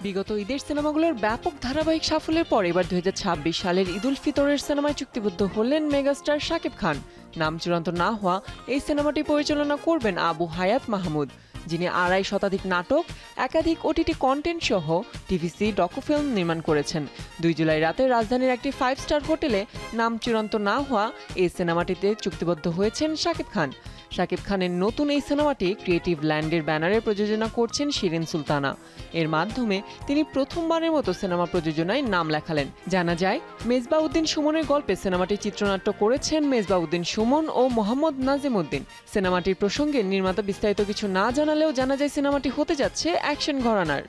বিগত ঈদের সিনেমাগুলোর ব্যাপক ধারাবাহিক সাফল্যের পর এবার ২০২৬ সালের ঈদ উল ফিতরের সিনেমায় চুক্তিবদ্ধ হলেন মেগাস্টার শাকিব খান। নাম চূড়ান্ত না হওয়া এই সিনেমাটি পরিচালনা করবেন আবু হায়াত মাহমুদ, যিনি ২৫০ শতাধিক নাটক, একাধিক ওটিটি কন্টেন্ট সহ টিভিসি ডকুফিল্ম নির্মাণ করেছেন। ২ জুলাই রাতে রাজধানীর একটি 5 স্টার হোটেলে নাম চূড়ান্ত না হওয়া এই সিনেমাটিতে চুক্তিবদ্ধ হয়েছেন শাকিব খান। শাকিব খানের নতুন এই সিনেমাটি ক্রিয়েটিভ ল্যান্ডের ব্যানারে প্রযোজনা করছেন শিরিন সুলতানা। এর মাধ্যমে তিনি প্রথমবারের মতো সিনেমা প্রযোজনায় নাম লেখালেন। জানা যায়, মেজবাউদ্দিন সুমনের গল্পে সিনেমাটি চিত্রনাট্য করেছেন মেজবাউদ্দিন সুমন ও মোহাম্মদ নাজিমউদ্দিন। সিনেমাটির প্রসঙ্গে নির্মাতা বিস্তারিত কিছু না জানালেও জানা যায় সিনেমাটি হতে যাচ্ছে অ্যাকশন ঘরানার।